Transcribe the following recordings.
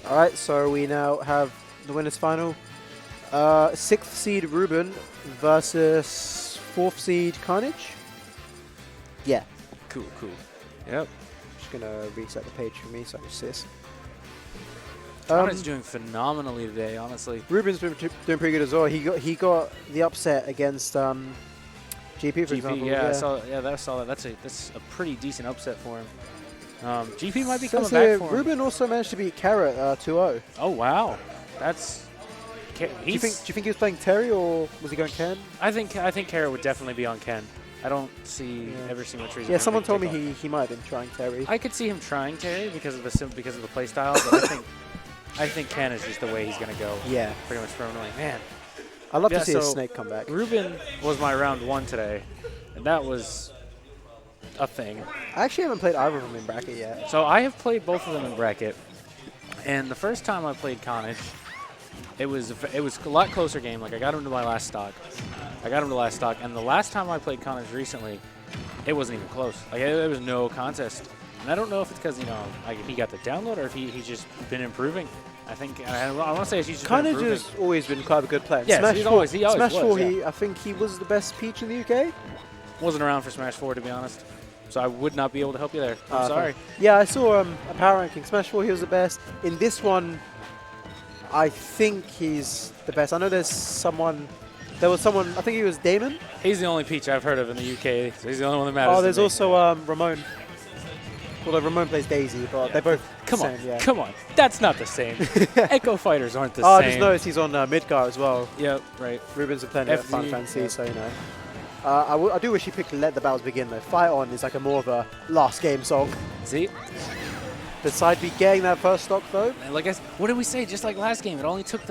All right, so we now have the winners final. 6th seed Ruben versus 4th seed Khanage. Yeah. Cool. Yep. Just gonna reset the page for me so I can see this. Khanage doing phenomenally today, honestly. Ruben's been doing pretty good as well. He got the upset against GP, for example. Yeah, I saw that. That's a pretty decent upset for him. GP might be coming back for him. Ruben also managed to beat Carrot 2-0. Oh wow, that's. Do you think he was playing Terry or was he going Ken? I think Carrot would definitely be on Ken. I don't ever see much reason. Yeah, someone told me he might have been trying Terry. I could see him trying Terry because of the play style, but I think Ken is just the way he's gonna go. Yeah, pretty much permanently. Man, I'd love to see a Snake come back. Ruben was my round 1 today, and that was a thing. I actually haven't played either of them in bracket yet. So I have played both of them in bracket, and the first time I played Khanage, it was a lot closer game. Like I got him to my last stock. And the last time I played Khanage recently, it wasn't even close. Like there was no contest. And I don't know if it's because he got the download or if he's just been improving. I want to say he's just been improving. Khanage has always been quite a good player. Yeah, Smash he always Smash was, 4, yeah. I think he was the best Peach in the UK. Wasn't around for Smash 4 to be honest, so I would not be able to help you there. I'm sorry. Yeah, I saw a power ranking. Smash 4, he was the best. In this one, I think he's the best. I know there was someone, I think he was Damon. He's the only Peach I've heard of in the UK, so he's the only one that matters. Oh, there's also Ramon. Although Ramon plays Daisy, but they're both Come on. That's not the same. Echo Fighters aren't the same. I just noticed he's on Midgar as well. Yep, right. Ruben's a plenty of Fun Fantasy, so you know. I do wish he picked Let the Battles Begin though. Fight On is like a more of a last game song. See? Besides be getting that first stock though. And like what did we say? Just like last game, it only took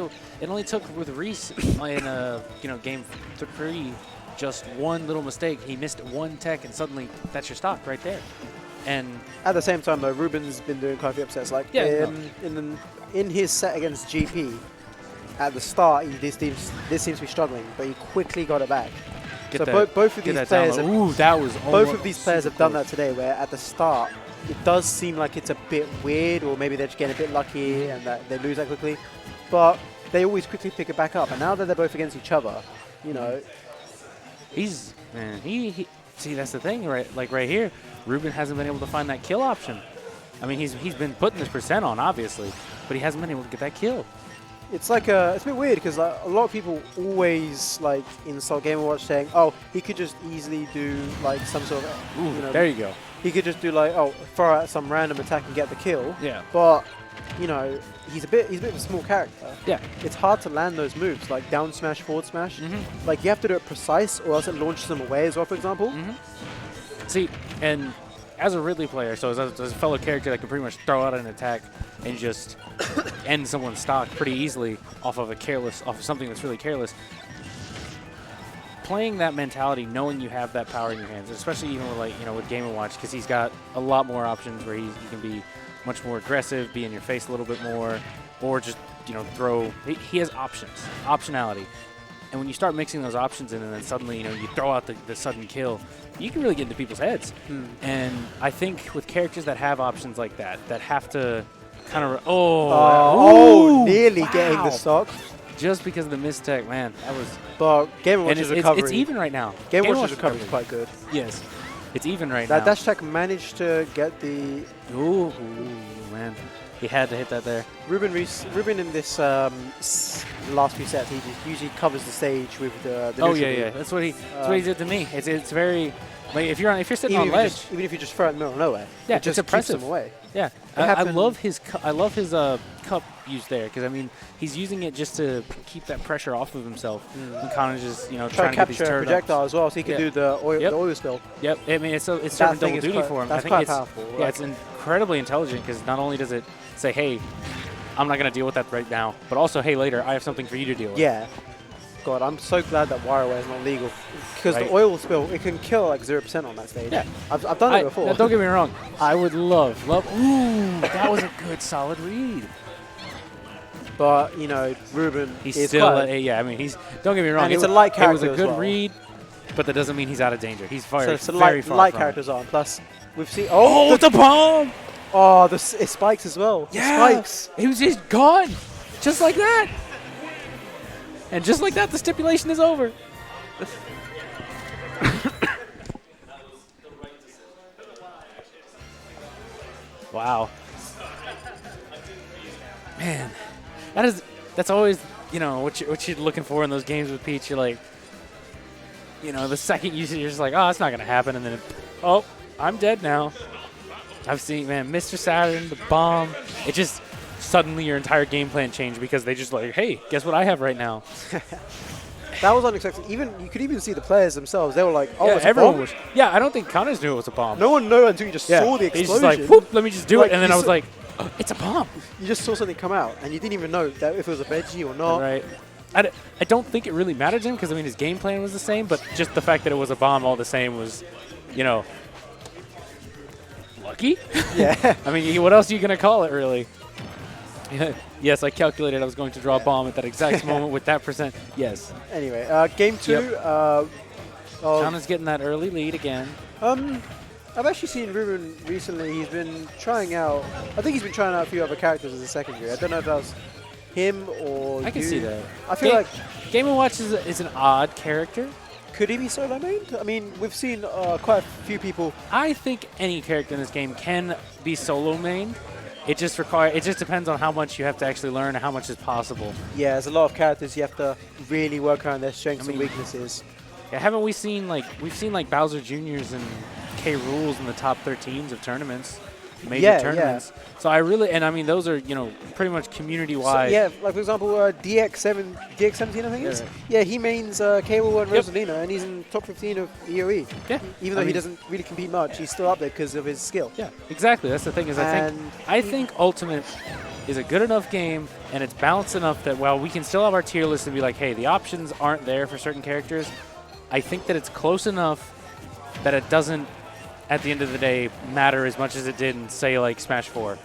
with Reese in game 3 just one little mistake. He missed one tech and suddenly that's your stock right there. And at the same time though, Ruben's been doing quite a few upsets. Like in his set against GP, at the start this seems to be struggling, but he quickly got it back. Both of these players have done that today, where at the start it does seem like it's a bit weird, or maybe they're just getting a bit lucky and that they lose that quickly, but they always quickly pick it back up. And now that they're both against each other, you know, see, that's the thing, right? Like right here, Ruben hasn't been able to find that kill option. I mean, he's been putting his percent on, obviously, but he hasn't been able to get that kill. It's like it's a bit weird because a lot of people always like insult Game & Watch saying, "Oh, he could just easily do like some sort of." There you go. He could just do like, throw out some random attack and get the kill. Yeah. But he's a bit of a small character. Yeah. It's hard to land those moves like down smash, forward smash. Like you have to do it precise, or else it launches them away as well. For example. See, and as a Ridley player, so as a fellow character that can pretty much throw out an attack and just end someone's stock pretty easily off of something that's really careless. Playing that mentality, knowing you have that power in your hands, especially even with Game & Watch, because he's got a lot more options where he can be much more aggressive, be in your face a little bit more, or just throw. He has optionality. And when you start mixing those options in and then suddenly, you throw out the sudden kill, you can really get into people's heads. And I think with characters that have options like that have to kind of... nearly getting the stock. Just because of the mistech, man. That was... But Game & Watch's recovery... It's even right now. Game & Watch's recovery is quite good. Yes. It's even right now. That dash attack managed to get the... Ooh, man. He had to hit that there. Ruben in this last few sets, he just usually covers the stage with the yeah. That's what he did to me. It's very like if you're sitting on ledge, even if you just throw it in the middle of nowhere, yeah, it just it's impressive. keeps him away. Yeah, I love his cup use there because I mean he's using it just to keep that pressure off of himself. And Khanage is trying to get these turret projectile as well, so he can do the oil spill. Yep, I mean it's serving double duty for him. That's quite powerful. Yeah, it's incredibly intelligent because not only does it say, hey, I'm not going to deal with that right now, but also, hey, later, I have something for you to deal with. Yeah. God, I'm so glad that WireWare is not legal. Because the oil spill, it can kill like 0% on that stage. Yeah. I've done it before. Don't get me wrong. I would love. Ooh, that was a good, solid read. But, Ruben he's still, don't get me wrong. And it's a light character. It was a good read, but that doesn't mean he's out of danger. He's very, so very far light from characters on. Plus, we've seen... Oh, the bomb! Oh, it spikes as well. Yeah. It spikes. He was just gone. Just like that. And just like that, the stipulation is over. Wow. Man, that's always, you know, what you're looking for in those games with Peach. You're like, you know, the second you're just like, oh, it's not gonna happen, and then, oh, I'm dead now. I've seen, man, Mr. Saturn, the bomb. It just suddenly your entire game plan changed because they just like, hey, guess what I have right now. That was unexpected. Even you could even see the players themselves. They were like, "Oh, Yeah, it's everyone a bomb?" was. Yeah, I don't think Khanage knew it was a bomb. No one knew until you just saw the explosion. He's just like, whoop, let me just do it, and then I was like, oh, it's a bomb. You just saw something come out, and you didn't even know that if it was a veggie or not. Right. I don't think it really mattered to him because, I mean, his game plan was the same, but just the fact that it was a bomb all the same was, you know, lucky? Yeah. I mean, what else are you going to call it, really? Yes, I calculated I was going to draw a bomb at that exact moment with that percent. Yes. Anyway, game 2. Yep. Kanage's getting that early lead again. I've actually seen Ruben recently. He's been trying out. I think he's been trying out a few other characters as a secondary. I don't know if that was him or I can see that. I feel like Game & Watch is an odd character. Could he be solo mained? I mean, we've seen quite a few people. I think any character in this game can be solo mained. It just depends on how much you have to actually learn and how much is possible. Yeah, there's a lot of characters you have to really work around their strengths and weaknesses. Yeah, haven't we seen we've seen Bowser Jr.'s and K. Rool's in the top 13s of tournaments, major tournaments. Yeah. So I mean those are, you know, pretty much community wide. So, yeah, like for example, DX17 I think it is. Yeah, he mains K. Rool and Rosalina, and he's in top 15 of EOE. Yeah, even though he doesn't really compete much, he's still up there because of his skill. Yeah, exactly. That's the thing is I think Ultimate is a good enough game and it's balanced enough that while we can still have our tier list and be like, hey, the options aren't there for certain characters. I think that it's close enough that it doesn't, at the end of the day, matter as much as it did in, say, like Smash 4,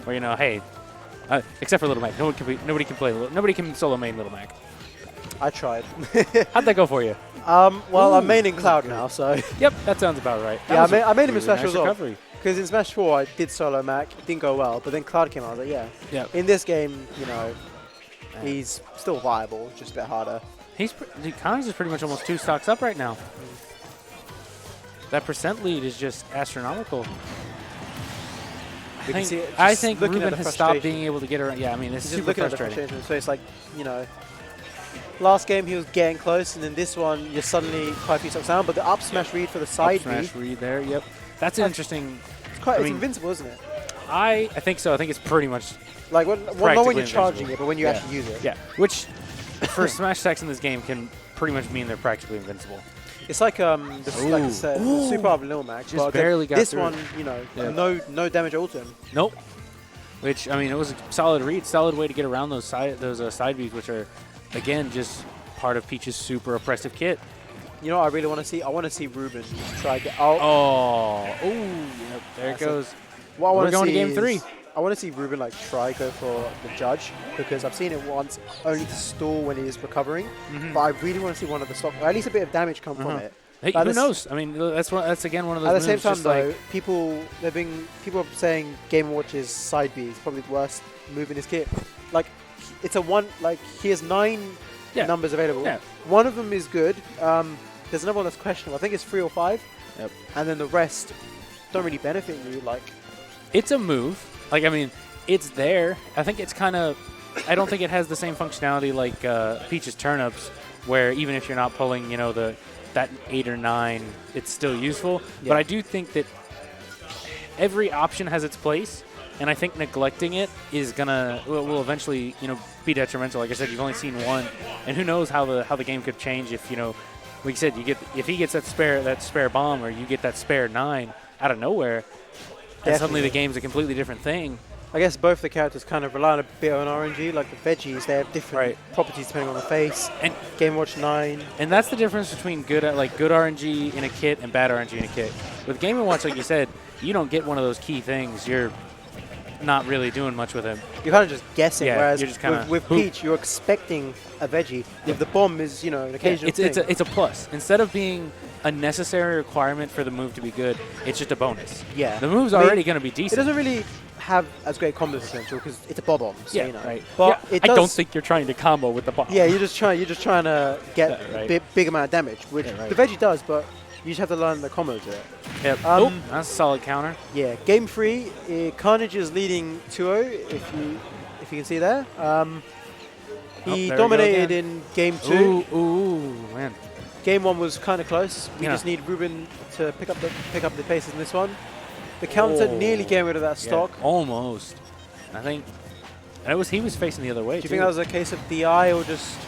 where, you know, hey, except for Little Mac, nobody can solo main Little Mac. I tried. How'd that go for you? Well, I'm maining Cloud now, so. Yep, that sounds about right. Yeah, I made him in Smash nice as well. Because in Smash 4, I did solo Mac, it didn't go well, but then Cloud came out, I was like, yeah. In this game, you know, he's still viable, just a bit harder. Khanage is pretty much almost 2 stocks up right now. That percent lead is just astronomical. I think Ruben has stopped being able to get around. Yeah, I mean, it's super frustrating. So it's like, you know, last game he was getting close, and then this one you're suddenly quite a few stocks down. But the up smash read for the side smash read there, yep. That's interesting. It's invincible, isn't it? I think so. I think it's pretty much like not when you're charging it, but when you actually use it. Yeah, which for smash attacks in this game can pretty much mean they're practically invincible. It's like the super of Lil Mac. Just barely got this through. One, you know, no damage ult to him. Nope. Which, I mean, it was a solid read, solid way to get around those side Bs, which are, again, just part of Peach's super oppressive kit. You know what I really want to see? I want to see Ruben try to. Yep, there it goes. We're going to game 3. I want to see Ruben try go for the judge, because I've seen it once only to stall when he is recovering. But I really want to see one of the stock, or at least a bit of damage come from it. Hey, who knows? I mean, that's again one of those. At the same time, though, people are saying Game & Watch's side B is probably the worst move in his kit. Like, it's a one. Like, he has 9 numbers available. Yeah. One of them is good. There's another one that's questionable. I think it's 3 or 5. Yep. And then the rest don't really benefit you. Like, it's a move. Like, I mean, it's there. I think it's kind of... I don't think it has the same functionality like Peach's Turnips, where even if you're not pulling, you know, that 8 or 9, it's still useful. Yeah. But I do think that every option has its place, and I think neglecting it is will eventually, you know, be detrimental. Like I said, you've only seen one, and who knows how the game could change if, you know, like you said, if he gets that spare bomb, or you get that spare 9 out of nowhere. And suddenly the game's a completely different thing. I guess both the characters kind of rely on a bit on RNG. Like the veggies, they have different properties depending on the face. And Game Watch 9. And that's the difference between good RNG in a kit and bad RNG in a kit. With Game & Watch, like you said, you don't get one of those key things. You're not really doing much with him. You're kind of just guessing, Yeah, whereas you're just with Peach, you're expecting a veggie. If the bomb is, you know, an occasional thing. It's a plus. Instead of being a necessary requirement for the move to be good, it's just a bonus. Yeah. The move's already going to be decent. It doesn't really have as great combo potential because it's a bomb. So, you know. Right. But I don't think you're trying to combo with the bomb. Yeah, you're just trying to get a big amount of damage, which the veggie does, but you just have to learn the combo to it. Yep. That's a solid counter. Yeah. Game 3, Khanage is leading 2-0, if you can see there. He dominated in Game 2. Ooh, man. Game 1 was kind of close. We just need Ruben to pick up the paces in this one. The counter nearly getting rid of that stock. Almost. I think he was facing the other way. Do you think that was a case of DI or just?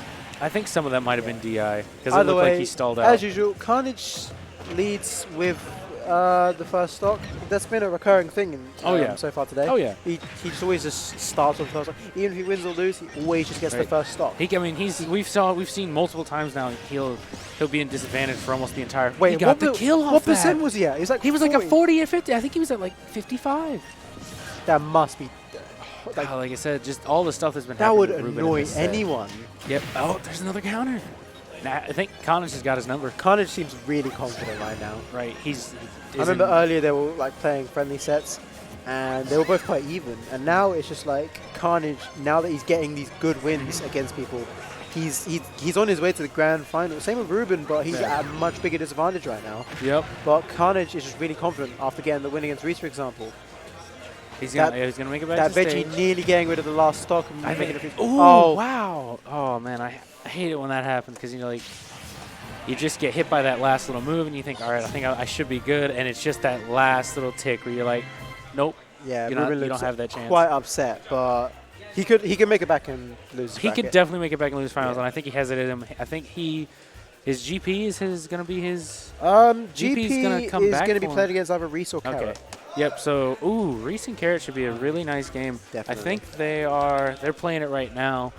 I think some of that might have been DI because it looked like he stalled out. As usual, Khanage leads with the first stock. That's been a recurring thing in, so far today. Oh yeah. He just always just starts with the first stock. Even if he wins or loses, he always just gets the first stock. We've seen multiple times now. He'll be in disadvantage for almost the entire. Wait, he got the kill off what that. percent was he at? He was like a 40 or 50. I think he was at like 55. That must be. Like I said, just all the stuff that's been happening. That would annoy anyone. Yep. Oh, there's another counter. Nah, I think Khanage has got his number. Khanage seems really confident right now. Right. I remember earlier they were like playing friendly sets, and they were both quite even. And now it's just like Khanage. Now that he's getting these good wins against people, he's on his way to the grand final. Same with Ruben, but he's at a much bigger disadvantage right now. Yep. But Khanage is just really confident after getting the win against Reese, for example. He's gonna make it back to that stage. veggie nearly getting rid of the last stock. And making it oh wow! Oh man, I hate it when that happens because you just get hit by that last little move and you think, all right, I think I should be good, and it's just that last little tick where you're like, nope. Yeah, you don't have that chance. Quite upset, but he could make it back and lose. He could definitely make it back and lose finals, and I think he has it in him. I think his GP is going to be his. GP is going to be played against either Reese or Carrot. Okay. Yep. So, Reese and Carrot should be a really nice game. Definitely. I think they're playing it right now.